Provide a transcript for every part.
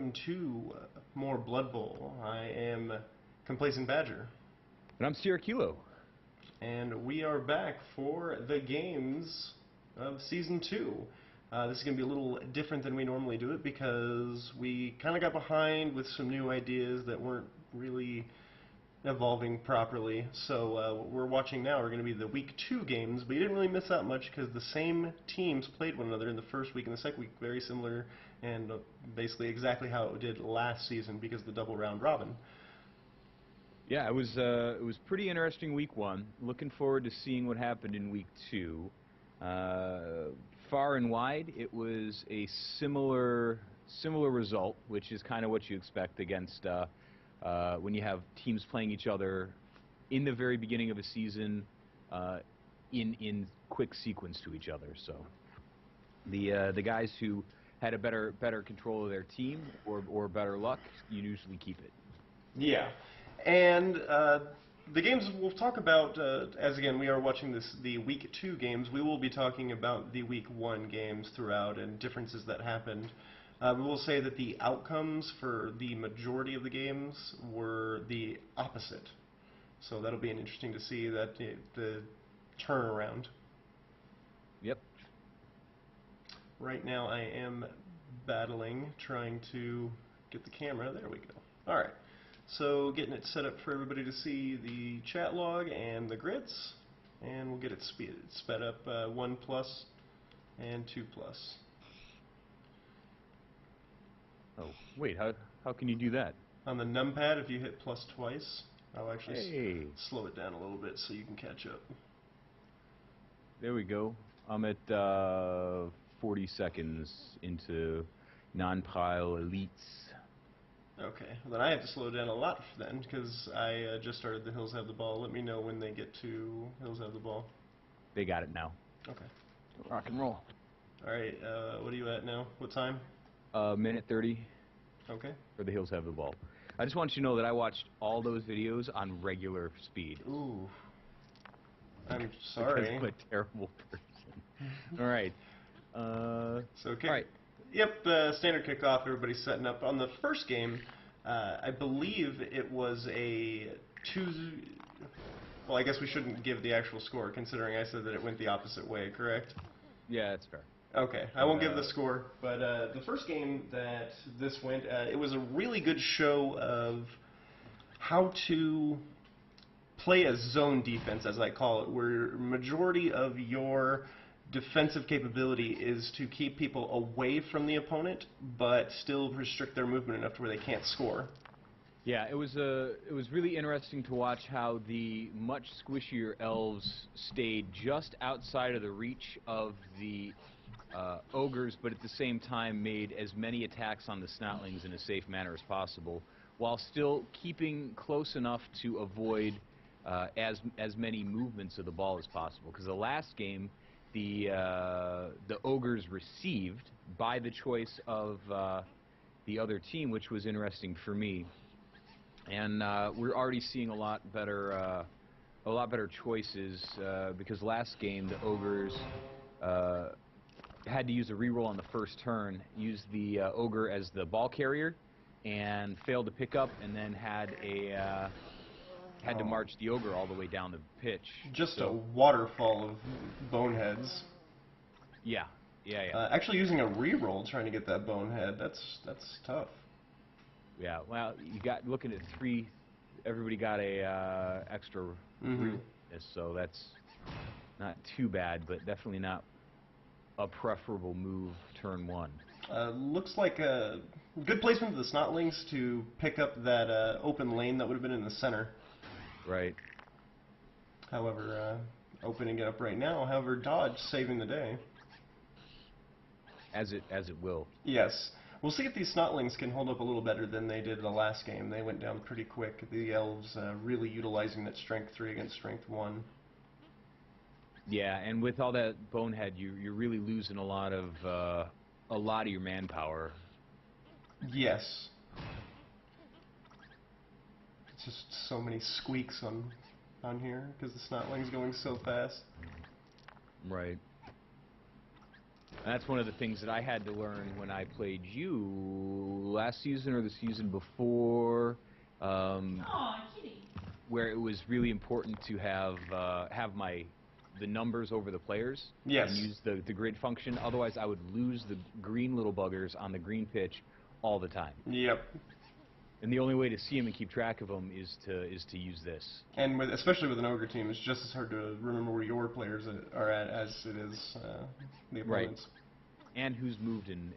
welcome to more Blood Bowl. I am Complacent Badger. And I'm Sierra Kilo. And we are back for the games of Season 2. This is going to be a little different than we normally do it because we kind of got behind with some new ideas that weren't really evolving properly. So what we're watching now are going to be the Week 2 games, but you didn't really miss out much because the same teams played one another in the first week and the second week, very similar and basically exactly how it did last season because of the double round robin. Yeah, it was pretty interesting Week 1. Looking forward to seeing what happened in Week 2. Far and wide, it was a similar result, which is kind of what you expect against when you have teams playing each other in the very beginning of a season in quick sequence to each other. So the guys who had a better control of their team or better luck, you usually keep it. Yeah, and the games we'll talk about, as again we are watching the Week 2 games, we will be talking about the Week 1 games throughout and differences that happened. We will say that the outcomes for the majority of the games were the opposite. So that'll be interesting to see that the turnaround. Yep. Right now I am battling, trying to get the camera. There we go. Alright. So getting it set up for everybody to see the chat log and the grids. And we'll get it sped up 1+ and 2+. Oh, wait, how can you do that? On the numpad, if you hit plus twice, I'll actually Hey. slow it down a little bit so you can catch up. There we go. I'm at 40 seconds into Nonpareil Elites. Okay, well then I have to slow down a lot then, because I just started the Hills Have the Ball. Let me know when they get to Hills Have the Ball. They got it now. Okay. Rock and roll. Alright, what are you at now? What time? Minute 30. Okay. For the Hills Have the Ball. I just want you to know that I watched all those videos on regular speed. Ooh. I'm sorry. Because I'm a terrible person. Alright. So kick. All right. Yep, standard kickoff, everybody's setting up. On the first game, I believe it was a 2... Well, I guess we shouldn't give the actual score, considering I said that it went the opposite way, correct? Yeah, that's fair. Okay, I won't give the score, but the first game that this went, it was a really good show of how to play a zone defense, as I call it, where majority of your defensive capability is to keep people away from the opponent, but still restrict their movement enough to where they can't score. Yeah, it was really interesting to watch how the much squishier elves stayed just outside of the reach of the ogres, but at the same time made as many attacks on the snotlings in a safe manner as possible, while still keeping close enough to avoid as many movements of the ball as possible. Because the last game, the ogres received by the choice of the other team, which was interesting for me. And we're already seeing a lot better choices because last game the ogres had to use a reroll on the first turn, used the ogre as the ball carrier, and failed to pick up, and then had to march the ogre all the way down the pitch. Just a waterfall of boneheads. Yeah. Actually, using a reroll trying to get that bonehead, that's tough. Yeah. Well, you got looking at 3. Everybody got a extra reroll, so that's not too bad, but definitely not a preferable move turn 1. Looks like a good placement of the snotlings to pick up that open lane that would have been in the center. Right. However, opening it up right now. However, dodge saving the day. As it will. Yes. We'll see if these snotlings can hold up a little better than they did the last game. They went down pretty quick. The elves really utilizing that strength 3 against strength 1. Yeah, and with all that bonehead, you're really losing a lot of your manpower. Yes. It's just so many squeaks on here because the snotling's going so fast. Right. And that's one of the things that I had to learn when I played you last season or the season before, where it was really important to have the numbers over the players Yes. and use the grid function. Otherwise, I would lose the green little buggers on the green pitch all the time. Yep. And the only way to see them and keep track of them is to use this. And especially with an ogre team, it's just as hard to remember where your players are at as it is the opponents. Right. And who's moved in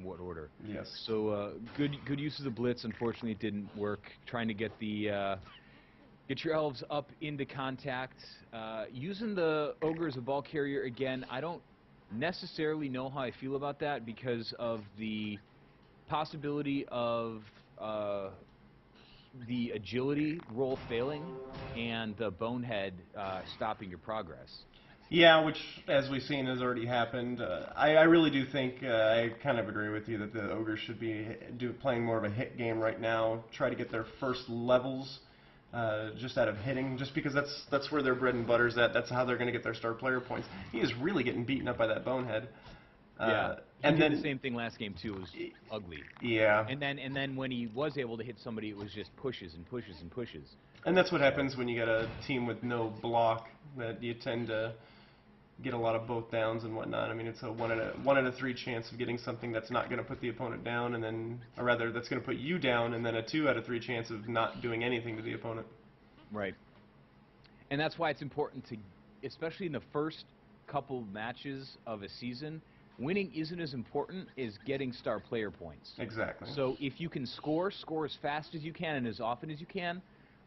what order. Yes. So good use of the blitz. Unfortunately, it didn't work. Trying to get get your elves up into contact. Using the ogre as a ball carrier again, I don't necessarily know how I feel about that because of the possibility of the agility roll failing and the bonehead stopping your progress. Yeah, which, as we've seen, has already happened. I really do think, I kind of agree with you that the ogres should be playing more of a hit game right now. Try to get their first levels just out of hitting, just because that's where their bread and butter's at. That's how they're going to get their star player points. He is really getting beaten up by that bonehead. Yeah, and did then the same thing last game too. It was ugly. Yeah. And then when he was able to hit somebody, it was just pushes and pushes and pushes. And that's what happens when you got a team with no block. That you tend to get a lot of both downs and whatnot. I mean, it's a 1 in a 3 chance of getting something that's not going to put the opponent down, and then, or rather, that's going to put you down, and then a 2 out of 3 chance of not doing anything to the opponent. Right. And that's why it's important to, especially in the first couple matches of a season, winning isn't as important as getting star player points. Exactly. So if you can score as fast as you can and as often as you can.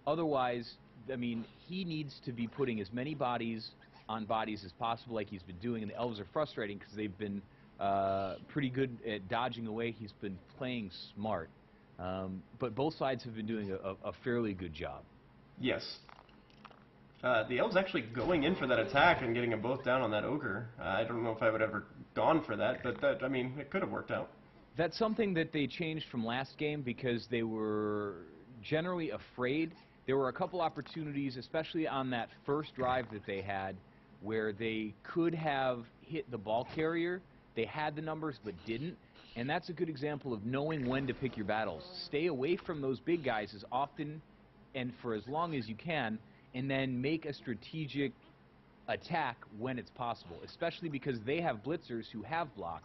Otherwise, I mean, he needs to be putting as many bodies on bodies as possible, like he's been doing, and the elves are frustrating because they've been pretty good at dodging away. He's been playing smart, but both sides have been doing a fairly good job. Yes. The elves actually going in for that attack and getting them both down on that ogre. I don't know if I would have ever gone for that, but I mean, it could have worked out. That's something that they changed from last game because they were generally afraid. There were a couple opportunities, especially on that first drive that they had, where they could have hit the ball carrier. They had the numbers but didn't, and that's a good example of knowing when to pick your battles. Stay away from those big guys as often and for as long as you can, and then make a strategic attack when it's possible, especially because they have blitzers who have block.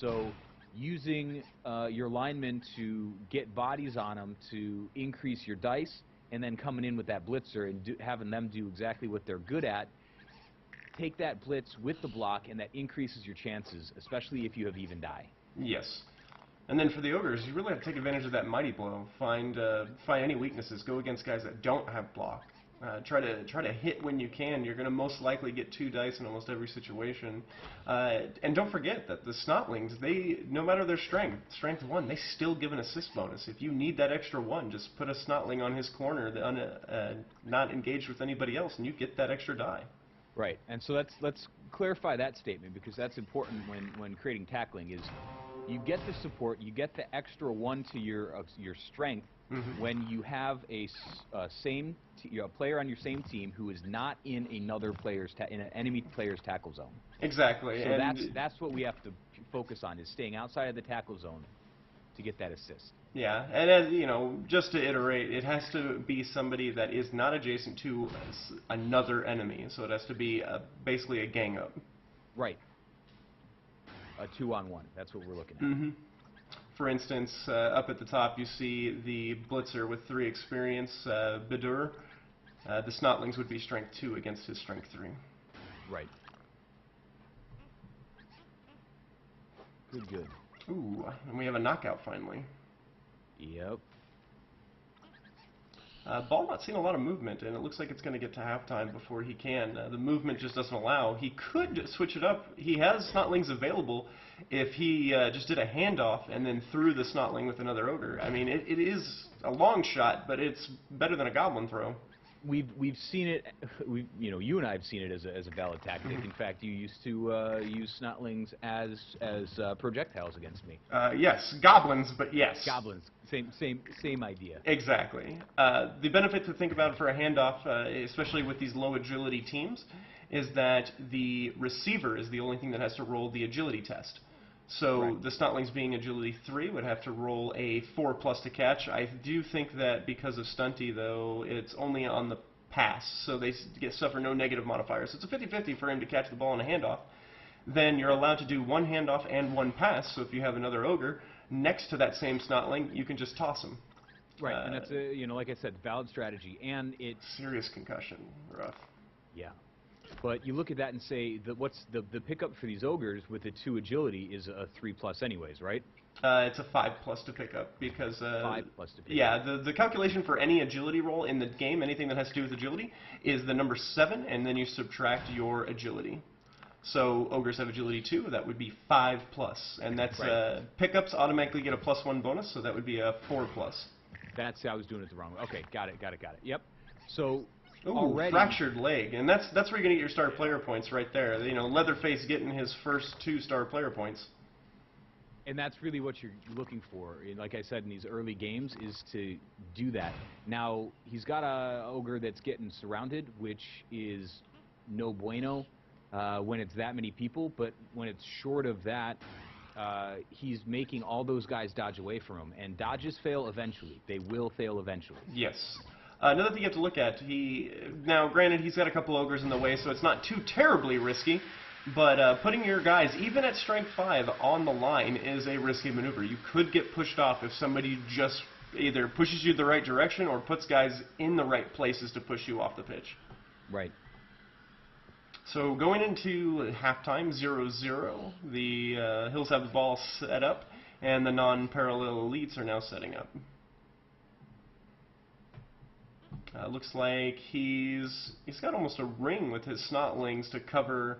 So using your linemen to get bodies on them to increase your dice, and then coming in with that blitzer and having them do exactly what they're good at, take that blitz with the block, and that increases your chances, especially if you have even die. Yes. And then for the ogres, you really have to take advantage of that mighty blow. Find any weaknesses. Go against guys that don't have block. Try to hit when you can. You're going to most likely get 2 dice in almost every situation. And don't forget that the Snotlings, no matter their strength 1, they still give an assist bonus. If you need that extra 1, just put a Snotling on his corner, not engaged with anybody else, and you get that extra die. Right, and so let's clarify that statement, because that's important when creating tackling. Is you get the support, you get the extra 1 to your strength when you have a player on your same team who is not in another player's in an enemy player's tackle zone. Exactly. So and that's what we have to focus on, is staying outside of the tackle zone to get that assist. Yeah, and as you know, just to iterate, it has to be somebody that is not adjacent to another enemy. So it has to be basically a gang up. Right. A 2-on-1. That's what we're looking at. For instance, up at the top you see the Blitzer with 3 experience, Bedur. The Snotlings would be strength 2 against his strength 3. Right. Good. Ooh, and we have a knockout finally. Yep. Ball not seeing a lot of movement, and it looks like it's going to get to halftime before he can. The movement just doesn't allow. He could switch it up. He has Snotlings available if he just did a handoff and then threw the Snotling with another ogre. I mean, it is a long shot, but it's better than a goblin throw. We've seen it. You and I have seen it as a valid tactic. In fact, you used to use Snotlings as projectiles against me. Yes, goblins, but yes. Goblins, same idea. Exactly. The benefit to think about for a handoff, especially with these low agility teams, is that the receiver is the only thing that has to roll the agility test. So Right. the Snotlings being agility 3 would have to roll a 4+ to catch. I do think that because of Stunty, though, it's only on the pass, so they suffer no negative modifiers. So it's a 50-50 for him to catch the ball in a handoff. Then you're allowed to do one handoff and one pass, so if you have another ogre next to that same Snotling, you can just toss him. Right, and that's a, like I said, valid strategy, and it's serious concussion, rough. Yeah. But you look at that and say that what's the pickup for these ogres with the 2 agility is a 3+ anyways, right? It's a 5+ to pick up because 5+ to pick yeah, up. the calculation for any agility roll in the game, anything that has to do with agility, is the number 7, and then you subtract your agility. So ogres have agility 2, that would be 5+, and that's Right. Pickups automatically get a +1 bonus, so that would be a 4+. That's I was doing it the wrong way. Okay, got it. Yep. So Ooh, already, fractured leg, and that's where you're gonna get your star player points right there. You know, Leatherface getting his first 2 star player points. and that's really what you're looking for. And like I said in these early games, is to do that. Now he's got a ogre that's getting surrounded, which is no bueno when it's that many people. But when it's short of that, he's making all those guys dodge away from him, and dodges fail eventually. They will fail eventually. Yes. Another thing you have to look at, now granted he's got a couple ogres in the way, so it's not too terribly risky, but putting your guys, even at strength 5, on the line is a risky maneuver. You could get pushed off if somebody just either pushes you the right direction or puts guys in the right places to push you off the pitch. Right. So going into halftime, 0-0, the Hills have the ball set up, and the non-parallel elites are now setting up. Looks like he's got almost a ring with his Snotlings to cover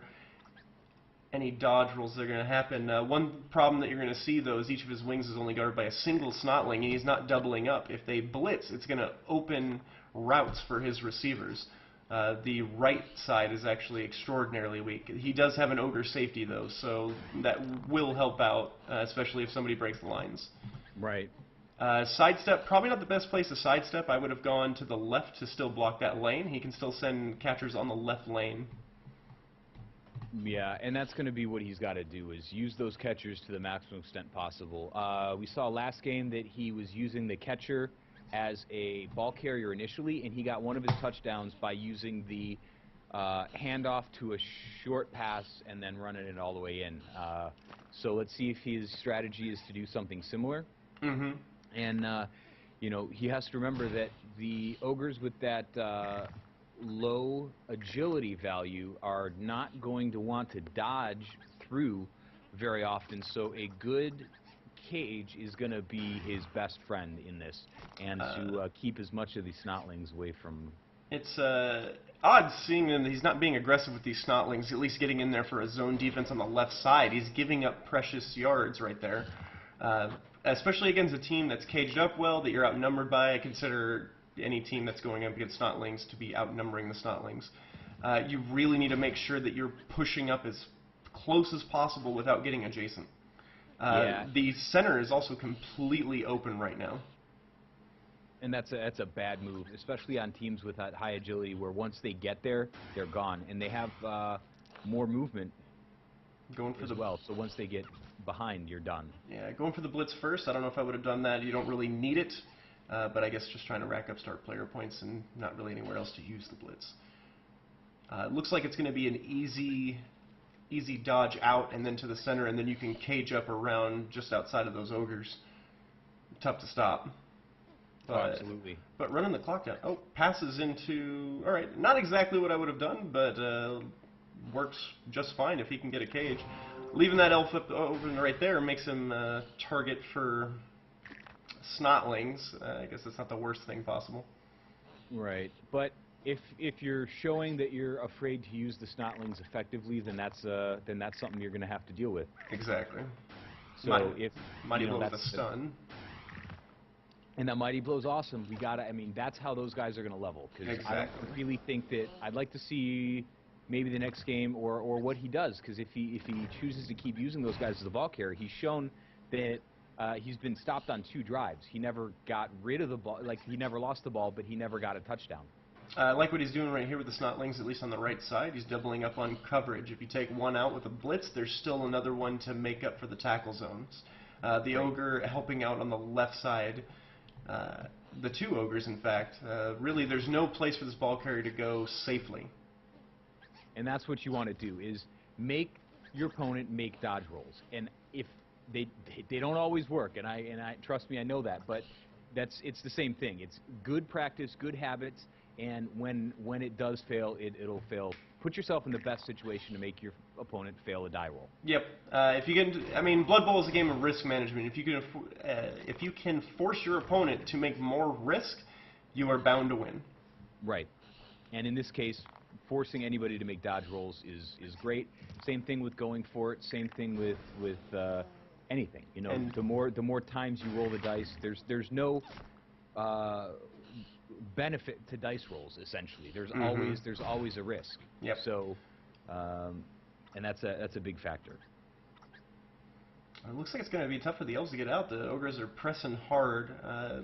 any dodge rolls that are going to happen. One problem that you're going to see, though, is each of his wings is only guarded by a single Snotling, and he's not doubling up. If they blitz, it's going to open routes for his receivers. The right side is actually extraordinarily weak. He does have an ogre safety, though, so that will help out, especially if somebody breaks the lines. Right. Sidestep, probably not the best place to sidestep. I would have gone to the left to still block that lane. He can still send catchers on the left lane. Yeah, and that's going to be what he's got to do, is use those catchers to the maximum extent possible. We saw last game that he was using the catcher as a ball carrier initially, and he got one of his touchdowns by using the handoff to a short pass and then running it all the way in. So let's see if his strategy is to do something similar. Mm-hmm. And, you know, he has to remember that the ogres with that low agility value are not going to want to dodge through very often, so a good cage is going to be his best friend in this, and to keep as much of these Snotlings away from... It's odd seeing him. He's not being aggressive with these Snotlings, at least getting in there for a zone defense on the left side. He's giving up precious yards right there. Especially against a team that's caged up well, that you're outnumbered by. I consider any team that's going up against Snotlings to be outnumbering the Snotlings. You really need to make sure that you're pushing up as close as possible without getting adjacent. Yeah. The center is also completely open right now. And that's a bad move, especially on teams with that high agility, where once they get there, they're gone, and they have more movement Going for as well. So once they get behind, you're done. Yeah, going for the blitz first. I don't know if I would have done that. You don't really need it, but I guess just trying to rack up start player points and not really anywhere else to use the blitz. It looks like it's going to be an easy dodge out and then to the center, and then you can cage up around just outside of those ogres. Tough to stop. But, absolutely. But running the clock down. Oh, passes into... All right, not exactly what I would have done, but works just fine if he can get a cage. Leaving that elf up open right there makes him a target for Snotlings. I guess that's not the worst thing possible. Right, but if you're showing that you're afraid to use the Snotlings effectively, then that's something you're going to have to deal with. Exactly. So if Mighty you know, Blow with a stun. And that Mighty Blow's awesome. We gotta. I mean, that's how those guys are going to level. Because exactly. I don't really think that. I'd like to see maybe the next game or what he does. Because if he chooses to keep using those guys as the ball carrier, he's shown that he's been stopped on 2 drives. He never got rid of the ball. Like, he never lost the ball, but he never got a touchdown. I like what he's doing right here with the Snotlings, at least on the right side. He's doubling up on coverage. If you take one out with a blitz, there's still another one to make up for the tackle zones. The Ogre helping out on the left side. The two Ogres, in fact. Really, there's no place for this ball carrier to go safely. And that's what you want to do, is make your opponent make dodge rolls. And if they don't always work, and I trust me, I know that, but it's the same thing. It's good practice, good habits, and when it does fail, it'll fail. Put yourself in the best situation to make your opponent fail a die roll. Yep. If you get into, I mean, Blood Bowl is a game of risk management. If you can force your opponent to make more risk, you are bound to win. Right. And in this case, forcing anybody to make dodge rolls is great. Same thing with going for it. Same thing with anything. You know, and the more times you roll the dice, there's no benefit to dice rolls. Essentially, there's always a risk. Yep. So, and that's a big factor. It looks like it's going to be tough for the Elves to get out. The Ogres are pressing hard,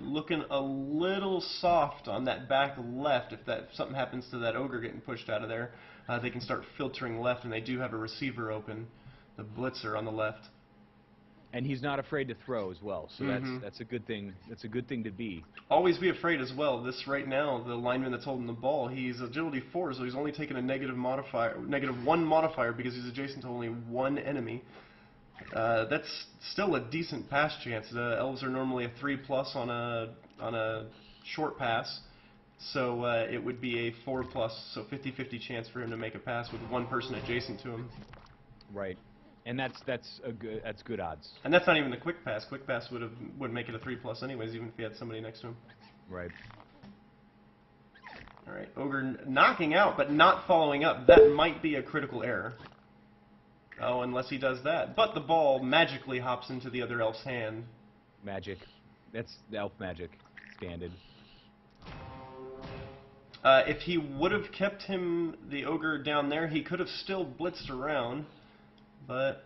looking a little soft on that back left. If something happens to that Ogre getting pushed out of there, they can start filtering left, and they do have a receiver open, the Blitzer on the left. And he's not afraid to throw as well, so that's a good thing. That's a good thing to be. Always be afraid as well. This right now, the lineman that's holding the ball, he's agility 4, so he's only taking a -1 modifier because he's adjacent to only one enemy. That's still a decent pass chance. Elves are normally a 3+ on a short pass, so it would be a 4+, so 50-50 chance for him to make a pass with one person adjacent to him. Right. And that's good odds. And that's not even the quick pass. Quick pass would make it a 3+ anyways, even if he had somebody next to him. Right. All right, Ogre knocking out, but not following up. That might be a critical error. Oh, unless he does that. But the ball magically hops into the other elf's hand. Magic. That's the elf magic. Standard. If he would have kept the Ogre down there, he could have still blitzed around. But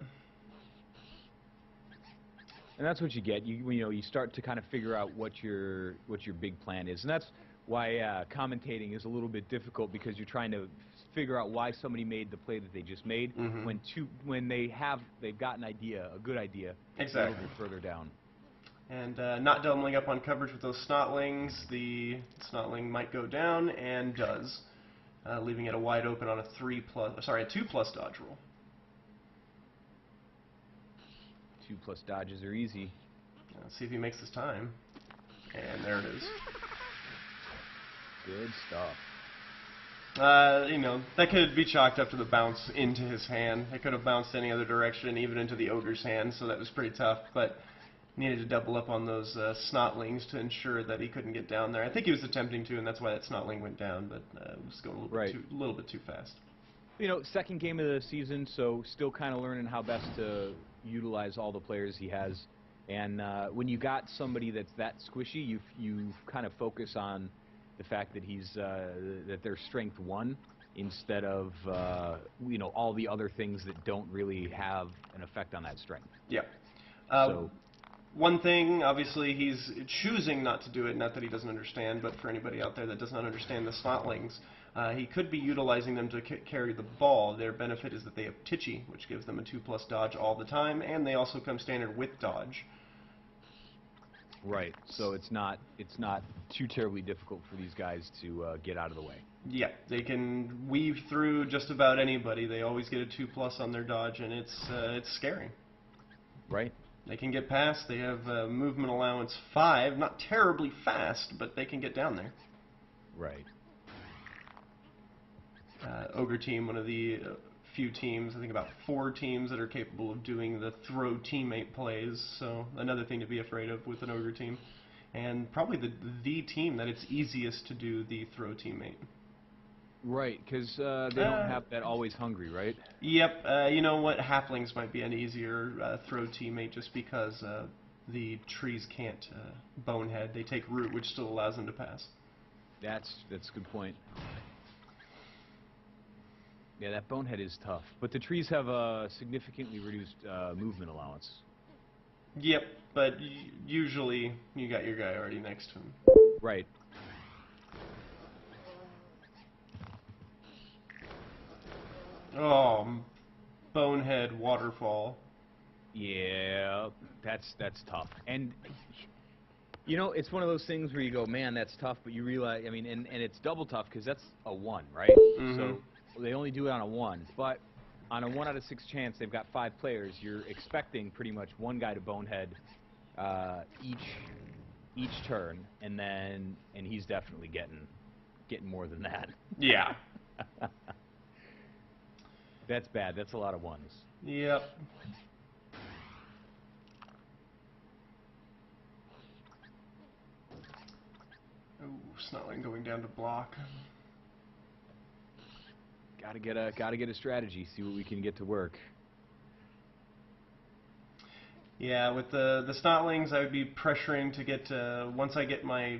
and that's what you get. You start to kind of figure out what your big plan is, and that's why commentating is a little bit difficult, because you're trying to figure out why somebody made the play that they just made when they've got an idea, a good idea, exactly, a little bit further down. And not doubling up on coverage with those Snotlings. The Snotling might go down and does, leaving it a wide open on a 2+ dodge roll. 2+ dodges are easy. Let's see if he makes his time. And there it is. Good stuff. That could be chalked up to the bounce into his hand. It could have bounced any other direction, even into the Ogre's hand, so that was pretty tough. But needed to double up on those Snotlings to ensure that he couldn't get down there. I think he was attempting to, and that's why that Snotling went down, but it was going a little bit too fast. Second game of the season, so still kind of learning how best to utilize all the players he has. And when you got somebody that's that squishy, you kind of focus on the fact that that they're strength 1 instead of all the other things that don't really have an effect on that strength. Yeah. So one thing, obviously, he's choosing not to do it. Not that he doesn't understand, but for anybody out there that does not understand the Snotlings, he could be utilizing them to carry the ball. Their benefit is that they have Titchy, which gives them a 2+ dodge all the time, and they also come standard with dodge. Right. So it's not too terribly difficult for these guys to get out of the way. Yeah, they can weave through just about anybody. They always get a 2+ on their dodge, and it's scary. Right. They can get past. They have movement allowance 5. Not terribly fast, but they can get down there. Right. Ogre team, one of the few teams, I think about 4 teams that are capable of doing the throw teammate plays. So another thing to be afraid of with an Ogre team. And probably the team that it's easiest to do the throw teammate. Right, because they don't have that always hungry, right? Yep. You know what? Halflings might be an easier throw teammate just because the trees can't bonehead. They take root, which still allows them to pass. That's a good point. Yeah, that bonehead is tough. But the trees have a significantly reduced movement allowance. Yep, but usually you got your guy already next to him. Right. Oh, bonehead waterfall. Yeah, that's tough. And you know, it's one of those things where you go, man, that's tough, but you realize, I mean, and it's double tough because that's a 1, right? Mm-hmm. So they only do it on a 1, but on a 1 out of 6 chance, they've got 5 players. You're expecting pretty much one guy to bonehead each turn, and he's definitely getting more than that. Yeah. That's bad. That's a lot of 1s. Yep. Ooh, Snotling going down to block. Gotta get a strategy. See what we can get to work. Yeah, with the Snotlings, I would be pressuring to get once I get my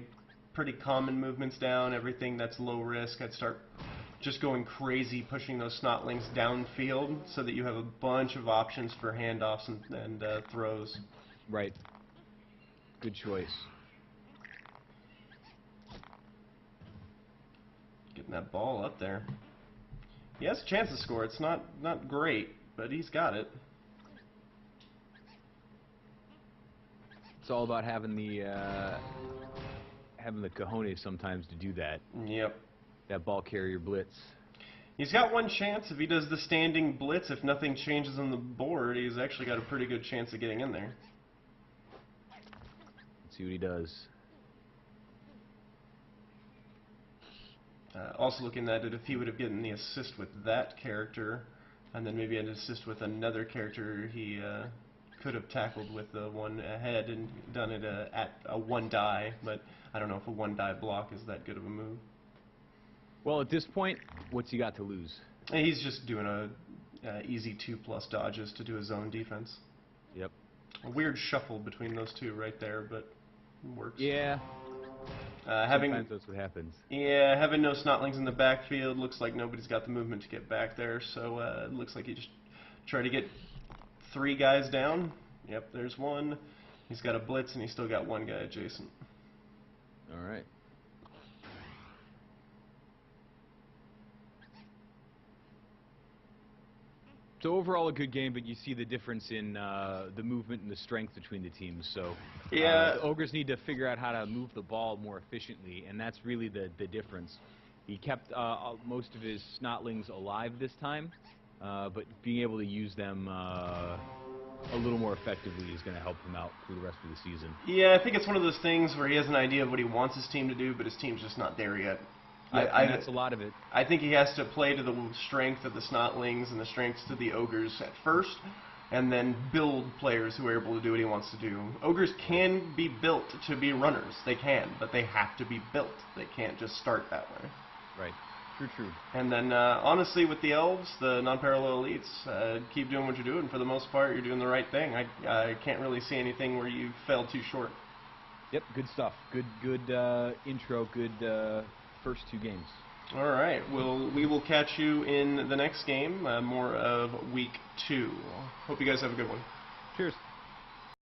pretty common movements down, everything that's low risk, I'd start just going crazy pushing those Snotlings downfield so that you have a bunch of options for handoffs and throws. Right. Good choice. Getting that ball up there. He has a chance to score. It's not great, but he's got it. It's all about having the cojones sometimes to do that. Yep. That ball carrier blitz. He's got one chance if he does the standing blitz. If nothing changes on the board, he's actually got a pretty good chance of getting in there. Let's see what he does. Also looking at it, if he would have gotten the assist with that character, and then maybe an assist with another character, he could have tackled with the one ahead and done it at a 1 die, but I don't know if a 1 die block is that good of a move. Well, at this point, what's he got to lose? He's just doing a easy 2+ dodges to do his own defense. Yep. A weird shuffle between those two right there, but it works. Yeah. Sometimes that's what happens. Yeah, having no Snotlings in the backfield, looks like nobody's got the movement to get back there, so it looks like he just tried to get 3 guys down. Yep, there's one. He's got a blitz, and he's still got 1 guy adjacent. All right. So overall, a good game, but you see the difference in the movement and the strength between the teams. So yeah, the Ogres need to figure out how to move the ball more efficiently, and that's really the difference. He kept most of his Snotlings alive this time, but being able to use them a little more effectively is going to help him out through the rest of the season. Yeah, I think it's one of those things where he has an idea of what he wants his team to do, but his team's just not there yet. Yeah, that's a lot of it. I think he has to play to the strength of the Snotlings and the strengths to the Ogres at first, and then build players who are able to do what he wants to do. Ogres can be built to be runners. They can, but they have to be built. They can't just start that way. Right. True. And then, honestly, with the Elves, the non-parallel elites, keep doing what you're doing. For the most part, you're doing the right thing. I can't really see anything where you fell too short. Yep, good stuff. Good intro, good first 2 games. All right. Well, we will catch you in the next game, more of Week 2. Hope you guys have a good one. Cheers.